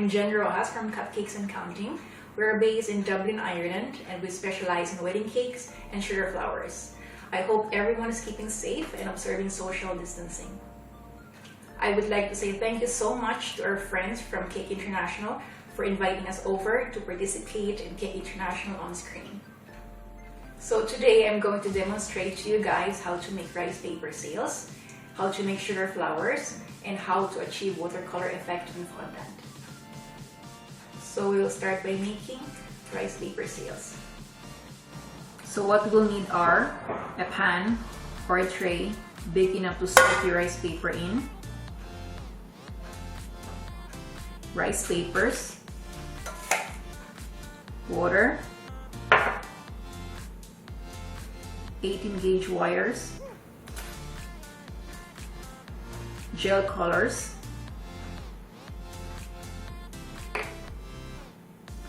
I'm Jen Rojas from Cupcakes and Counting. We're based in Dublin, Ireland, and we specialize in wedding cakes and sugar flowers. I hope everyone is keeping safe and observing social distancing. I would like to say thank you so much to our friends from Cake International for inviting us over to participate in Cake International on screen. So today I'm going to demonstrate to you guys how to make rice paper sails, how to make sugar flowers, and how to achieve watercolor effect in fondant. So we will start by making rice paper sails. So what we will need are a pan or a tray big enough to soak your rice paper in, rice papers, water, 18 gauge wires, gel colors,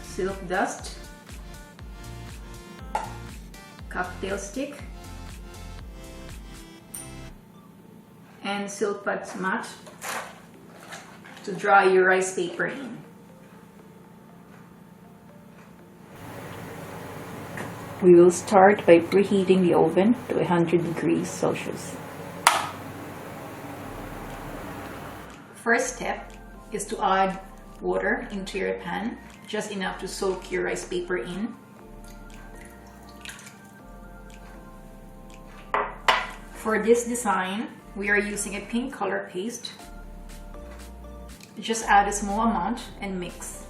silk dust, cocktail stick, and silk pad mat to dry your rice paper in. We will start by preheating the oven to 100 degrees Celsius. First step is to add water into your pan, just enough to soak your rice paper in. For this design, we are using a pink color paste. Just add a small amount and mix.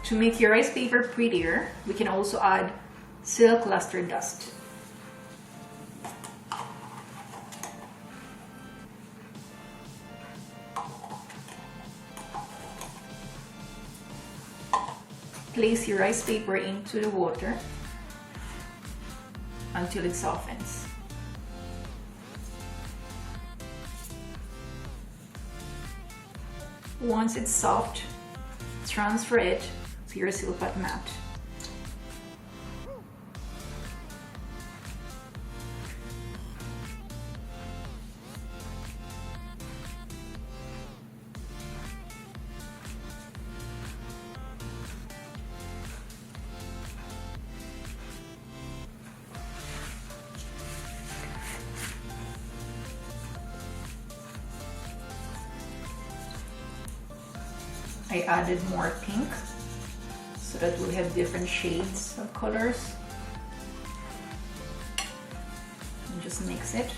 To make your rice paper prettier, we can also add silk luster dust. Place your rice paper into the water until it softens. Once it's soft, transfer it to your silk pad mat. I added more pink so that we'll have different shades of colors. And just mix it.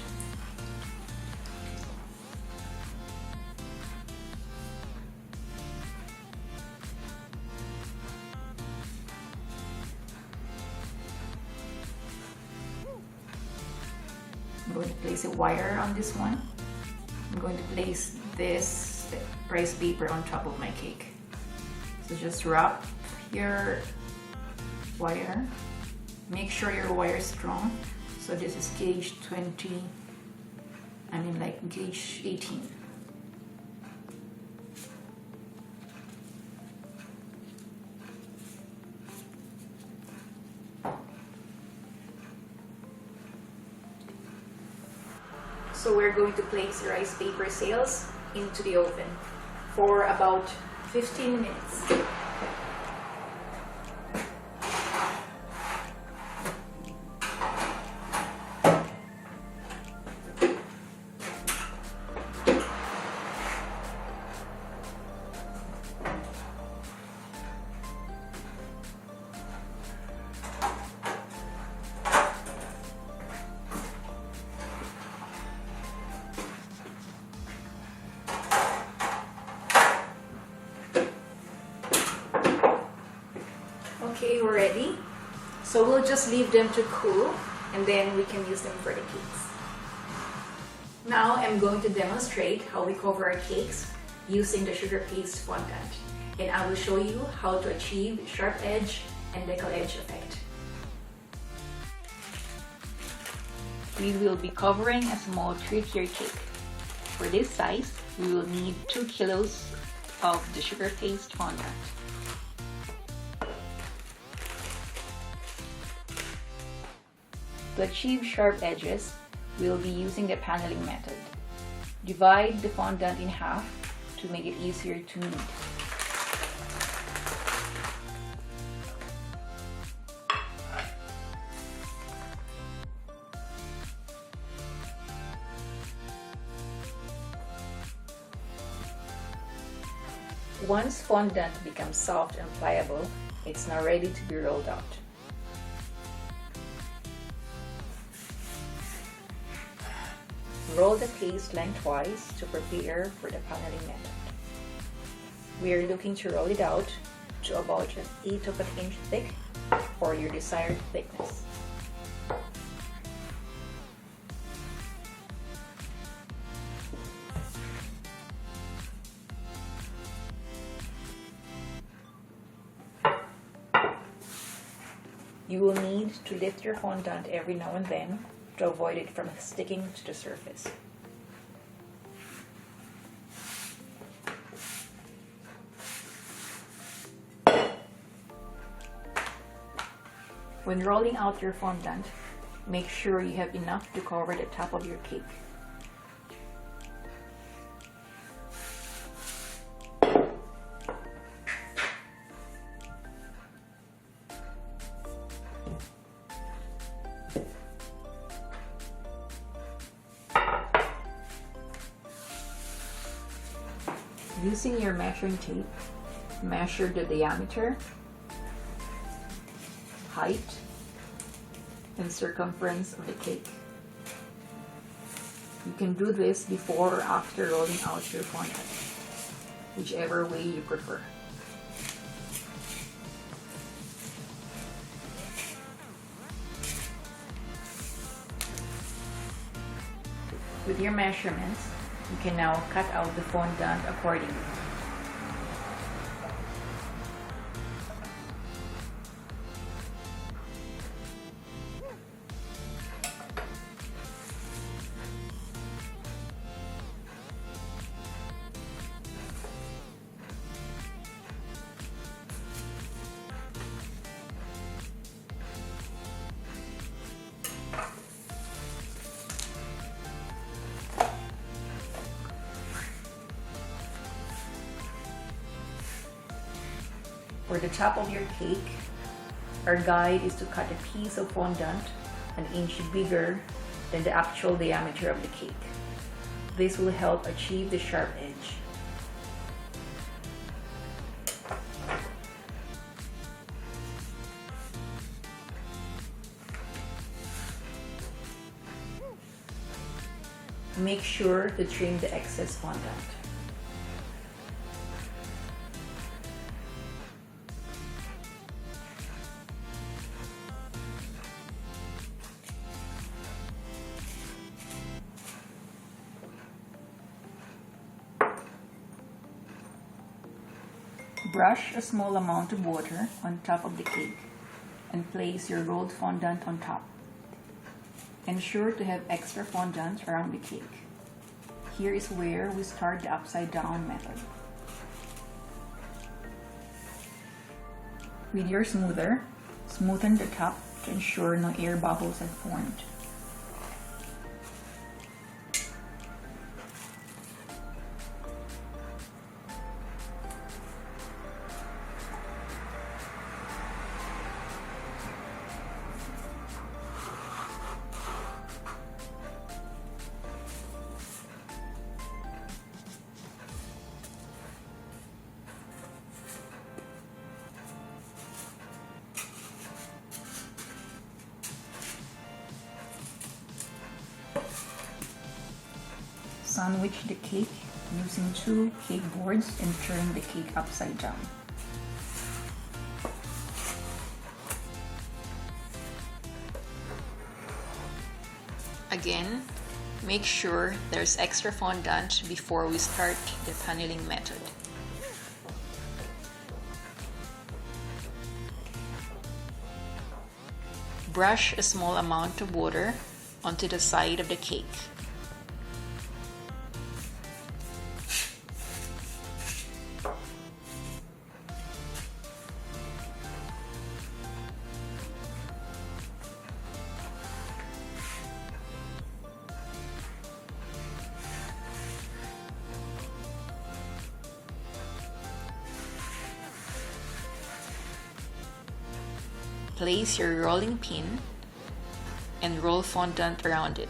I'm going to place a wire on this one. I'm going to place this rice paper on top of my cake. So just wrap your wire. Make sure your wire is strong. So this is gauge 20, like gauge 18. So we're going to place the rice paper sails into the oven for about 15 minutes. Okay, we're ready. So we'll just leave them to cool and then we can use them for the cakes. Now I'm going to demonstrate how we cover our cakes using the sugar paste fondant. And I will show you how to achieve sharp edge and decal edge effect. We will be covering a small 3-tier cake. For this size, we will need 2 kilos of the sugar paste fondant. To achieve sharp edges, we'll be using the paneling method. Divide the fondant in half to make it easier to knead. Once fondant becomes soft and pliable, it's now ready to be rolled out. Roll the case lengthwise to prepare for the paneling method. We are looking to roll it out to about 1/8 of an inch thick or your desired thickness. You will need to lift your fondant every now and then to avoid it from sticking to the surface. When rolling out your fondant, make sure you have enough to cover the top of your cake. Using your measuring tape, measure the diameter, height, and circumference of the cake. You can do this before or after rolling out your fondant, whichever way you prefer. With your measurements, you can now cut out the fondant accordingly. For the top of your cake, our guide is to cut a piece of fondant an inch bigger than the actual diameter of the cake. This will help achieve the sharp edge. Make sure to trim the excess fondant. Brush a small amount of water on top of the cake and place your rolled fondant on top. Ensure to have extra fondant around the cake. Here is where we start the upside down method. With your smoother, smoothen the top to ensure no air bubbles have formed. Sandwich the cake using 2 cake boards and turn the cake upside down. Again, make sure there's extra fondant before we start the paneling method. Brush a small amount of water onto the side of the cake. Place your rolling pin and roll fondant around it.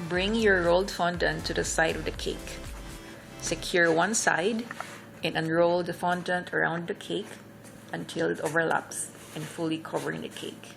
Bring your rolled fondant to the side of the cake. Secure one side and unroll the fondant around the cake until it overlaps and fully covering the cake.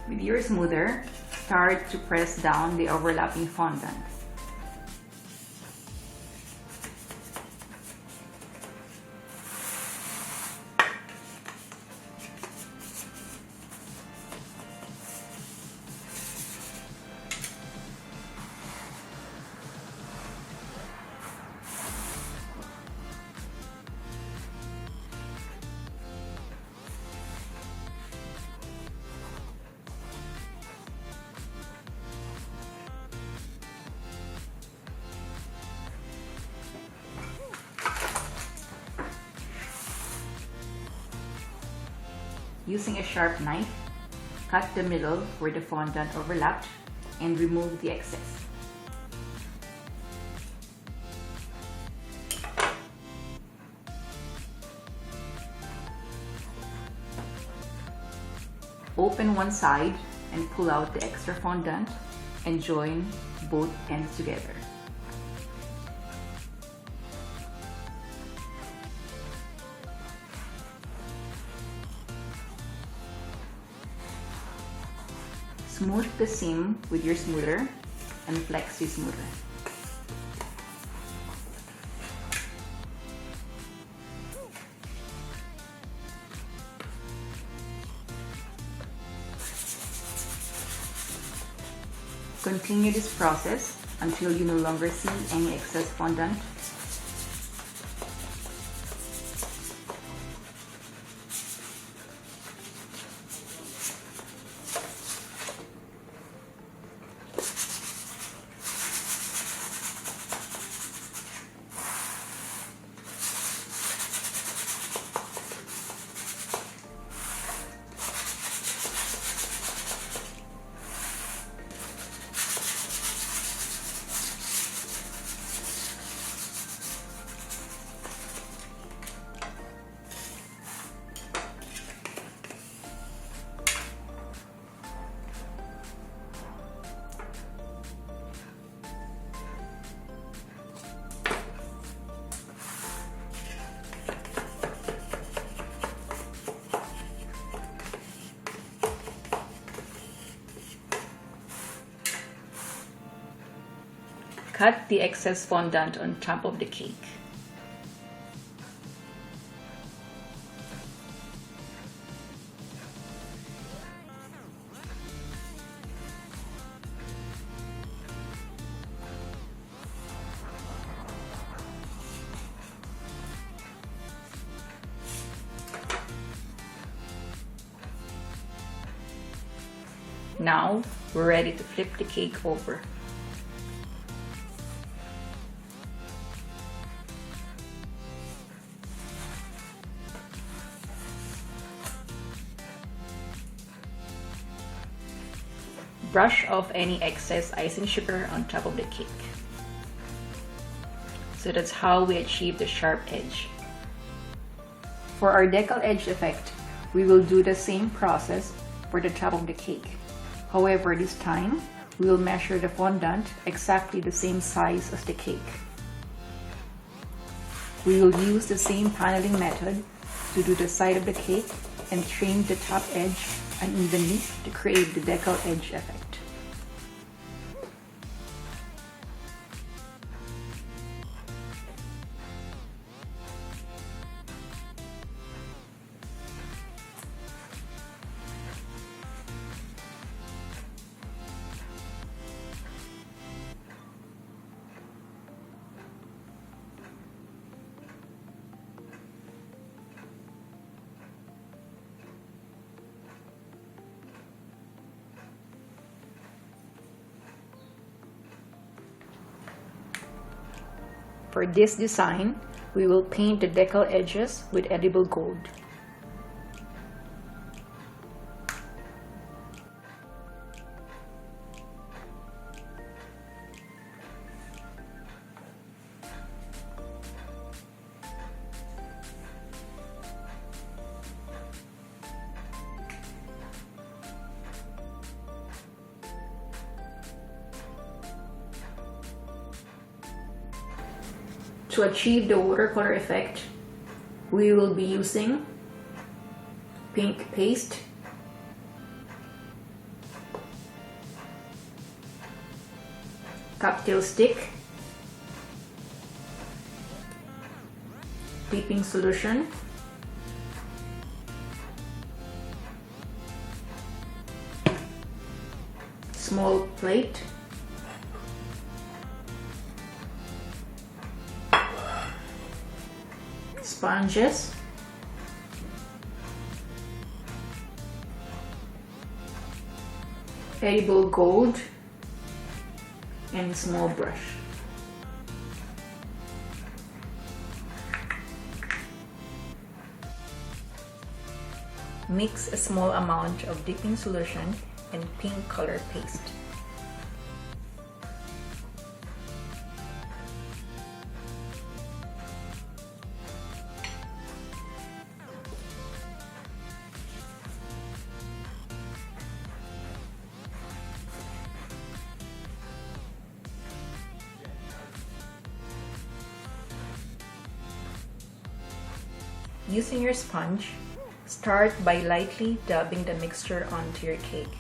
With your smoother, start to press down the overlapping fondant. Using a sharp knife, cut the middle where the fondant overlapped and remove the excess. Open one side and pull out the extra fondant and join both ends together. Smooth the seam with your smoother and flex your smoother. Continue this process until you no longer see any excess fondant. Cut the excess fondant on top of the cake. Now we're ready to flip the cake over. Brush off any excess icing sugar on top of the cake. So that's how we achieve the sharp edge. For our decal edge effect, we will do the same process for the top of the cake. However, this time, we will measure the fondant exactly the same size as the cake. We will use the same paneling method to do the side of the cake and trim the top edge unevenly to create the decal edge effect. For this design, we will paint the decal edges with edible gold. To achieve the watercolor effect, we will be using pink paste, cocktail stick, dipping solution, small plate, sponges, edible gold, and small brush. Mix a small amount of dipping solution and pink color paste. Using your sponge, start by lightly dabbing the mixture onto your cake.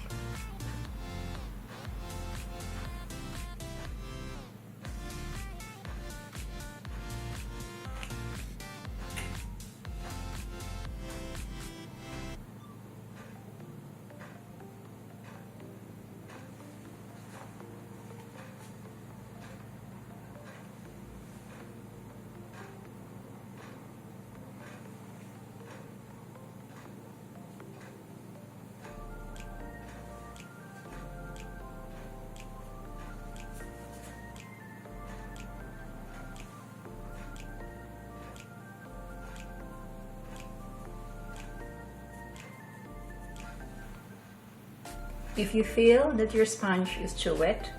If you feel that your sponge is too wet,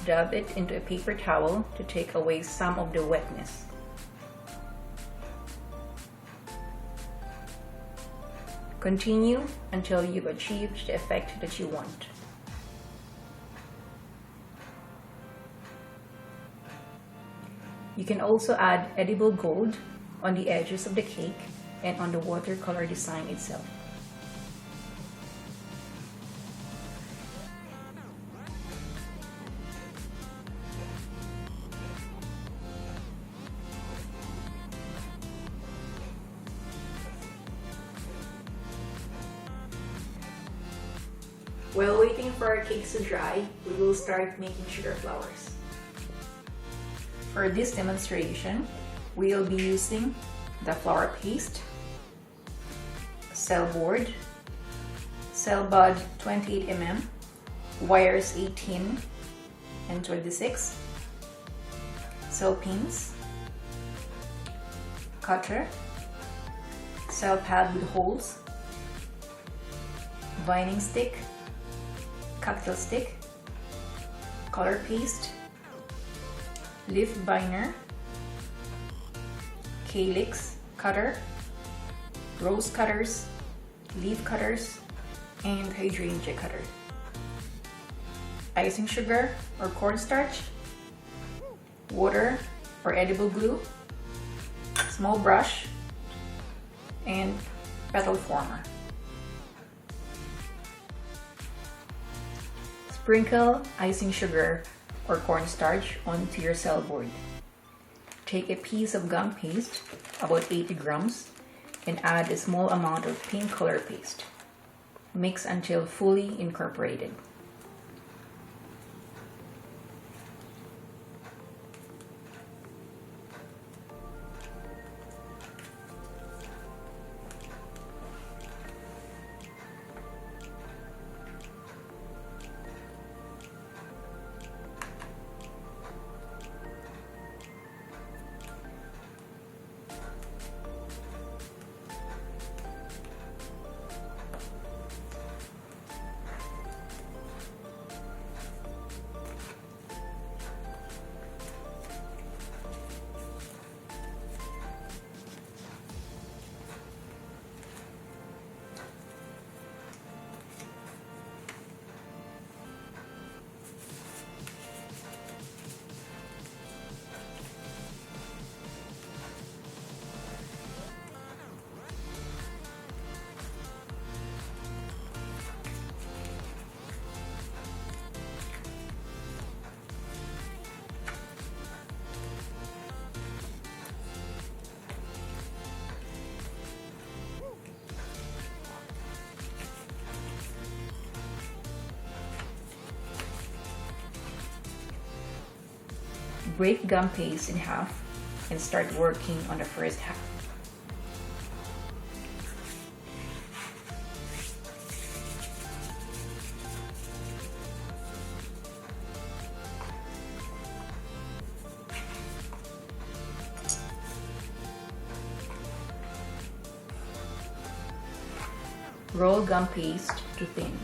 dab it into a paper towel to take away some of the wetness. Continue until you've achieved the effect that you want. You can also add edible gold on the edges of the cake and on the watercolor design itself. While waiting for our cakes to dry, we will start making sugar flowers. For this demonstration, we will be using the flour paste, cell board, cell bud 28 mm, wires 18 and 26, cell pins, cutter, cell pad with holes, binding stick, cocktail stick, color paste, leaf binder, calyx cutter, rose cutters, leaf cutters, and hydrangea cutter, icing sugar or cornstarch, water or edible glue, small brush, and petal former. Sprinkle icing sugar or cornstarch onto your cell board. Take a piece of gum paste, about 80 grams, and add a small amount of pink color paste. Mix until fully incorporated. break gum paste in half and start working on the first half. Roll gum paste to thin.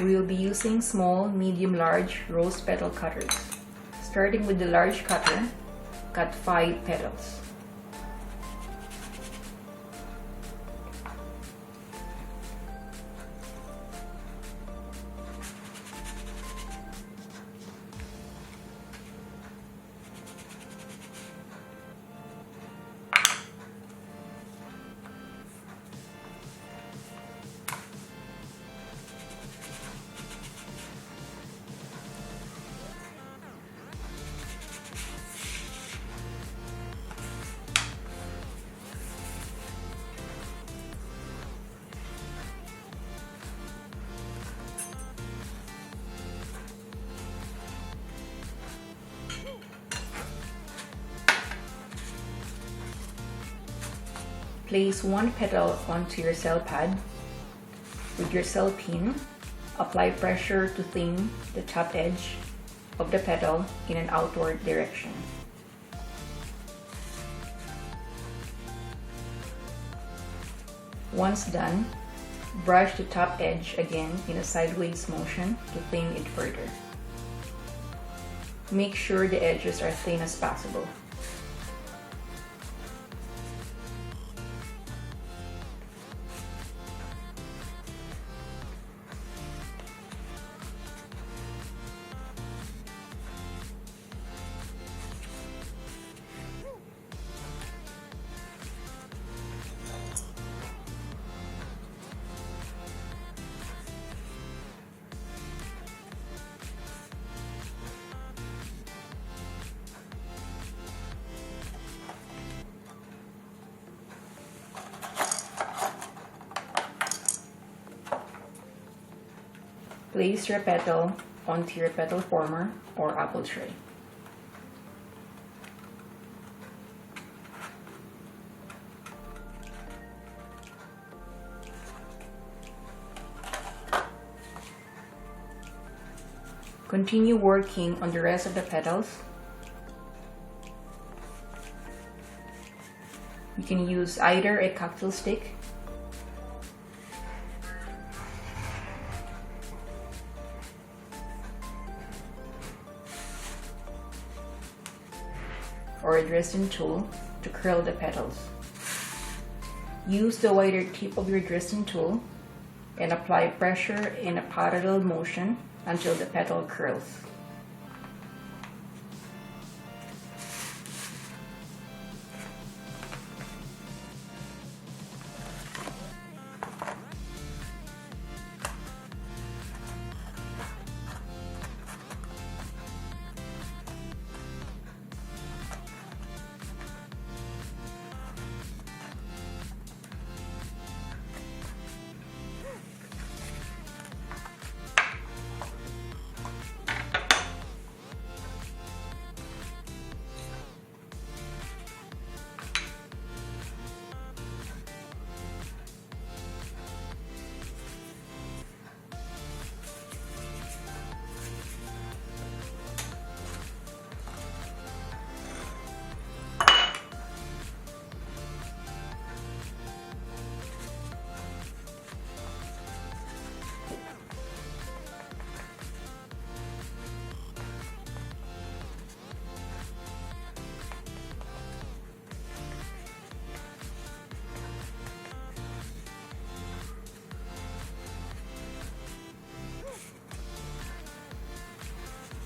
We will be using small, medium, large rose petal cutters. Starting with the large cutter, cut 5 petals. Place 1 petal onto your cell pad. With your cell pin, apply pressure to thin the top edge of the petal in an outward direction. Once done, brush the top edge again in a sideways motion to thin it further. Make sure the edges are thin as possible. Place your petal onto your petal former or apple tray. Continue working on the rest of the petals. You can use either a cocktail stick or a Dresden tool to curl the petals. Use the wider tip of your Dresden tool and apply pressure in a parallel motion until the petal curls.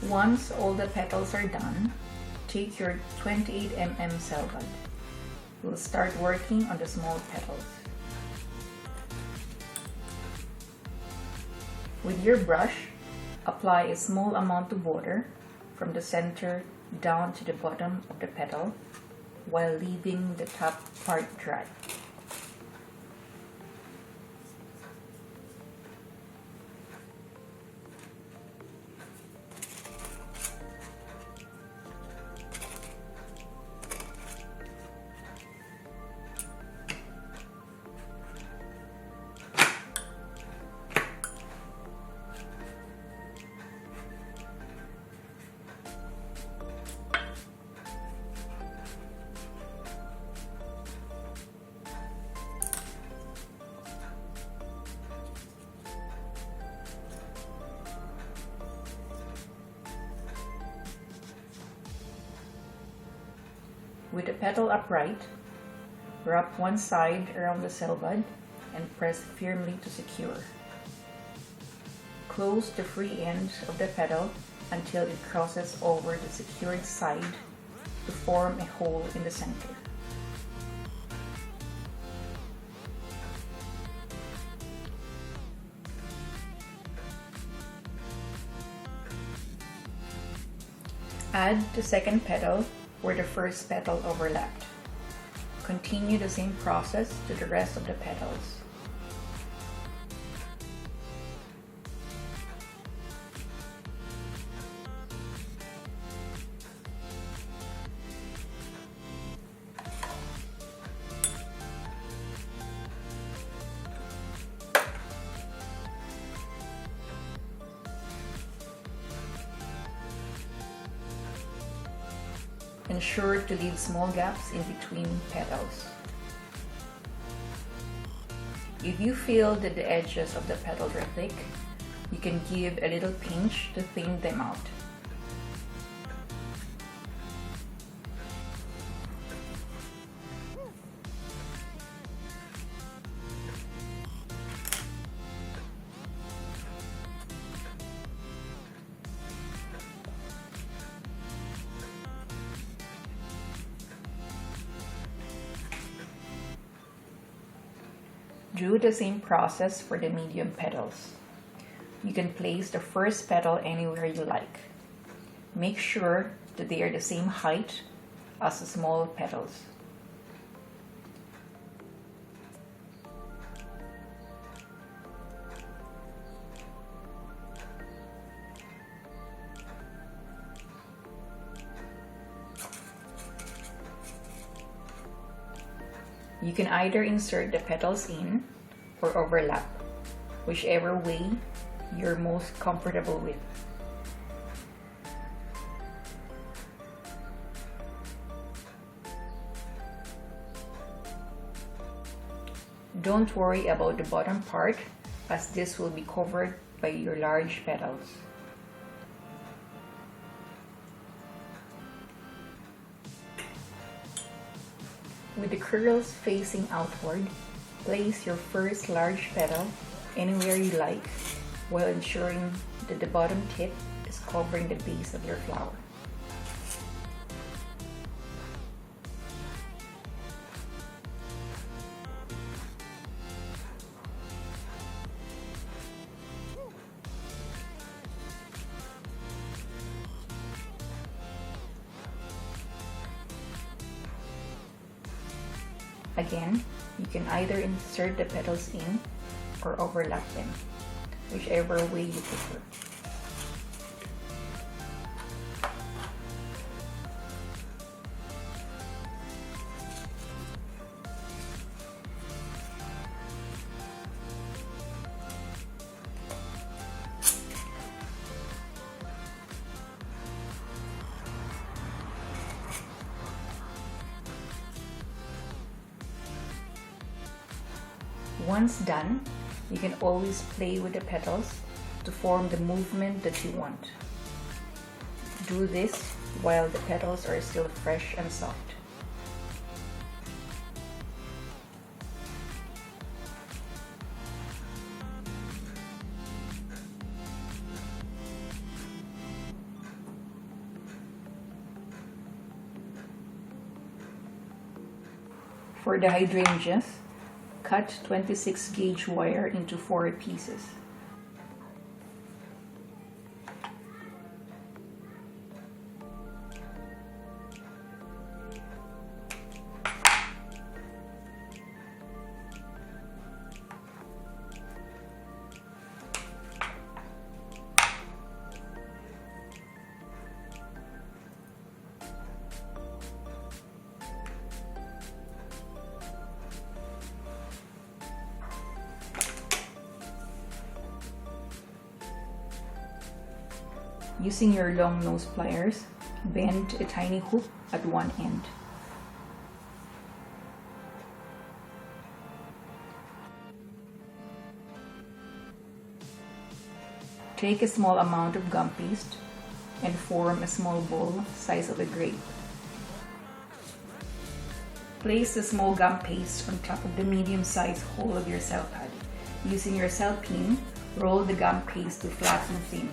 Once all the petals are done, take your 28 mm cell bud. We'll start working on the small petals. With your brush, apply a small amount of water from the center down to the bottom of the petal while leaving the top part dry. With the petal upright, wrap one side around the cell bud and press firmly to secure. Close the free end of the petal until it crosses over the secured side to form a hole in the center. Add the second petal where the first petal overlapped. Continue the same process to the rest of the petals. Ensure to leave small gaps in between petals. If you feel that the edges of the petals are thick, you can give a little pinch to thin them out. Do the same process for the medium petals. You can place the first petal anywhere you like. Make sure that they are the same height as the small petals. You can either insert the petals in or overlap, whichever way you're most comfortable with. Don't worry about the bottom part, as this will be covered by your large petals. With the curls facing outward, place your first large petal anywhere you like while ensuring that the bottom tip is covering the base of your flower. Again, you can either insert the petals in or overlap them, whichever way you prefer. Once done, you can always play with the petals to form the movement that you want. Do this while the petals are still fresh and soft. For the hydrangeas, cut 26 gauge wire into 4 pieces. Using your long nose pliers, bend a tiny hook at one end. Take a small amount of gum paste and form a small ball size of a grape. Place the small gum paste on top of the medium-sized hole of your cell pad. Using your cell pin, roll the gum paste to flatten thin.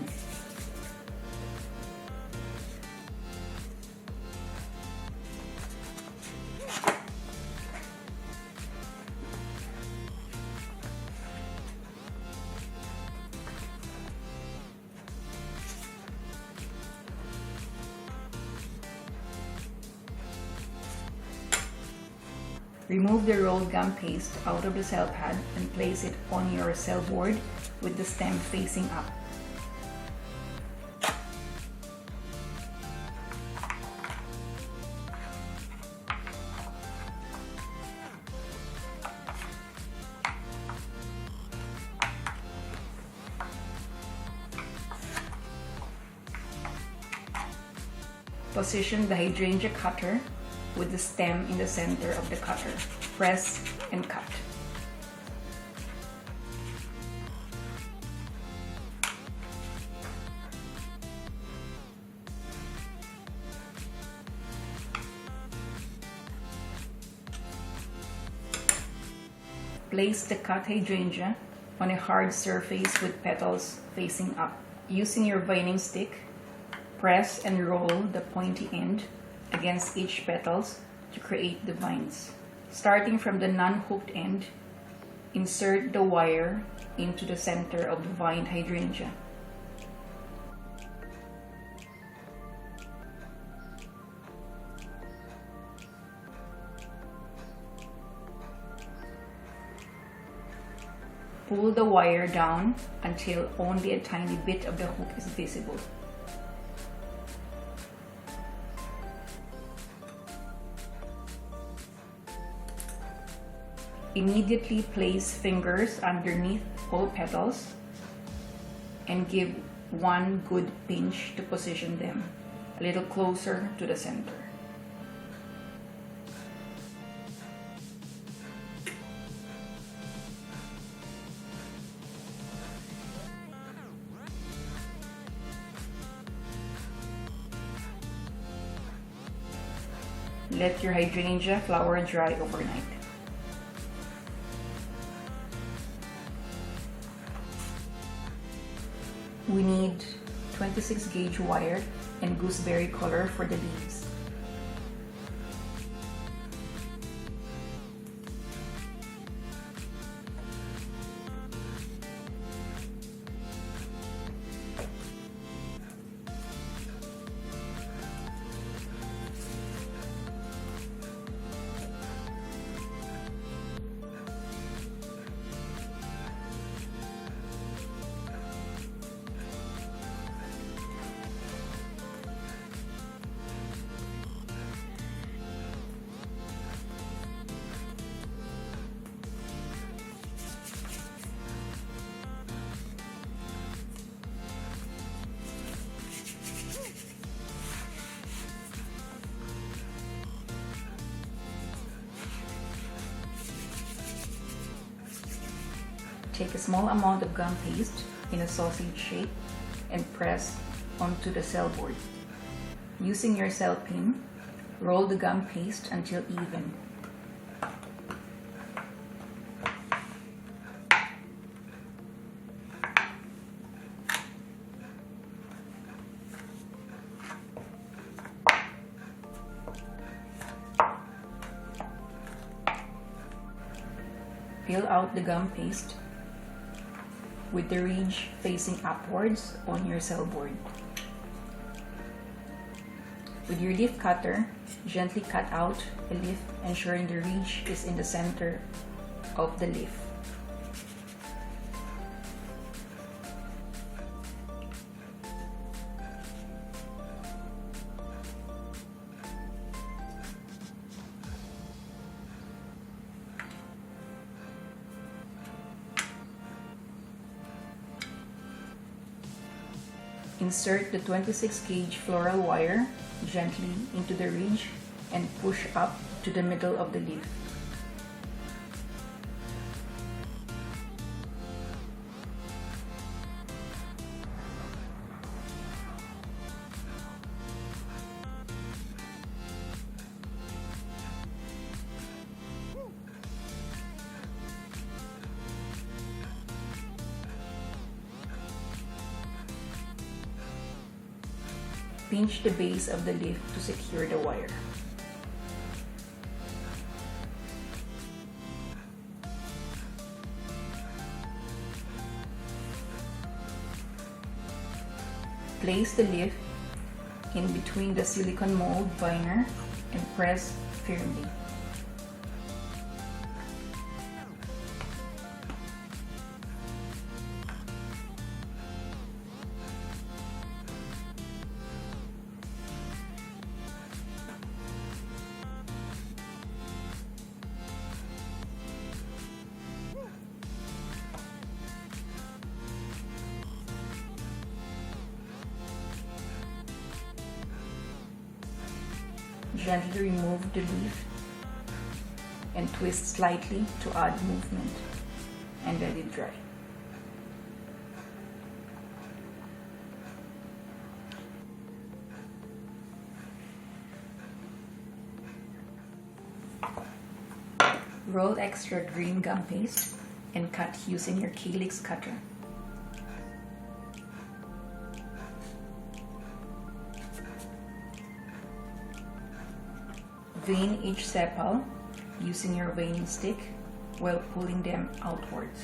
Remove the rolled gum paste out of the cell pad and place it on your cell board with the stem facing up. Position the hydrangea cutter with the stem in the center of the cutter. Press and cut. Place the cut hydrangea on a hard surface with petals facing up. Using your vining stick, press and roll the pointy end against each petals to create the vines. Starting from the non-hooked end, insert the wire into the center of the vined hydrangea. Pull the wire down until only a tiny bit of the hook is visible. Immediately place fingers underneath all petals and give one good pinch to position them a little closer to the center. Let your hydrangea flower dry overnight. We need 26 gauge wire and gooseberry color for the leaves. Take a small amount of gum paste in a sausage shape and press onto the cell board. Using your cell pin, roll the gum paste until even. Peel out the gum paste with the ridge facing upwards on your cell board. With your leaf cutter, gently cut out a leaf, ensuring the ridge is in the center of the leaf. Insert the 26 gauge floral wire gently into the ridge and push up to the middle of the leaf. Pinch the base of the leaf to secure the wire. Place the leaf in between the silicone mold binder and press firmly. Gently remove the leaf and twist slightly to add movement and let it dry. Roll extra green gum paste and cut using your calyx cutter. Vein each sepal using your veining stick while pulling them outwards.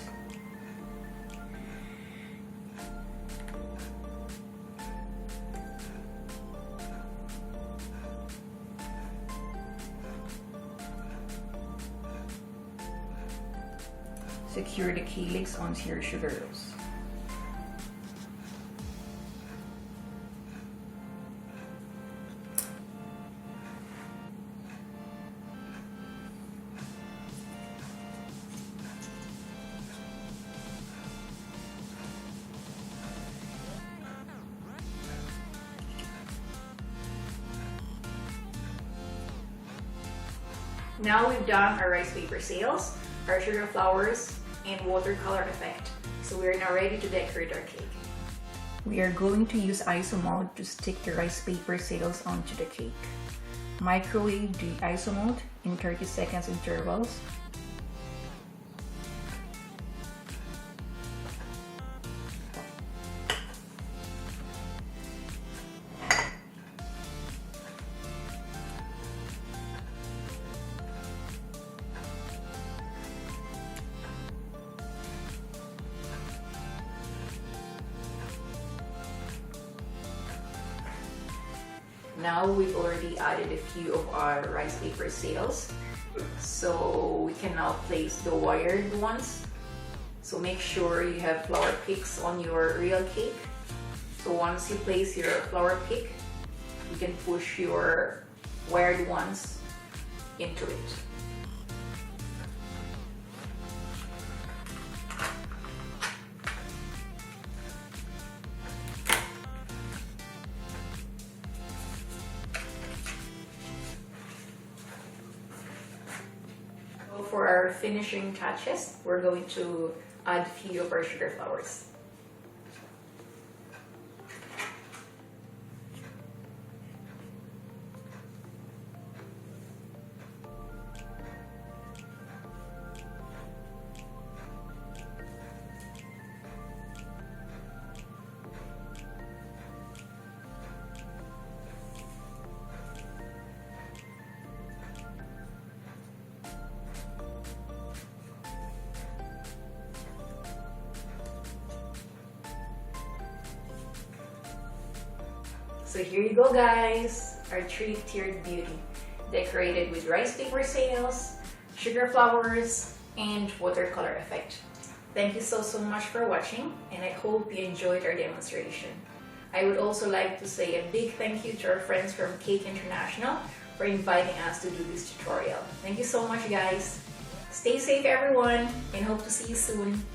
Secure the calyx onto your sugar rose. Now we've done our rice paper sails, our sugar flowers, and watercolor effect. So we're now ready to decorate our cake. We are going to use isomold to stick the rice paper sails onto the cake. Microwave the isomold in 30 seconds intervals. Now we've already added a few of our rice paper sails, so we can now place the wired ones. So make sure you have flower picks on your real cake. So once you place your flower pick, you can push your wired ones into it. For our finishing touches, we're going to add a few of our sugar flowers. So here you go guys, our 3-tiered beauty, decorated with rice paper sails, sugar flowers, and watercolor effect. Thank you so much for watching, and I hope you enjoyed our demonstration. I would also like to say a big thank you to our friends from Cake International for inviting us to do this tutorial. Thank you so much guys. Stay safe everyone, and hope to see you soon.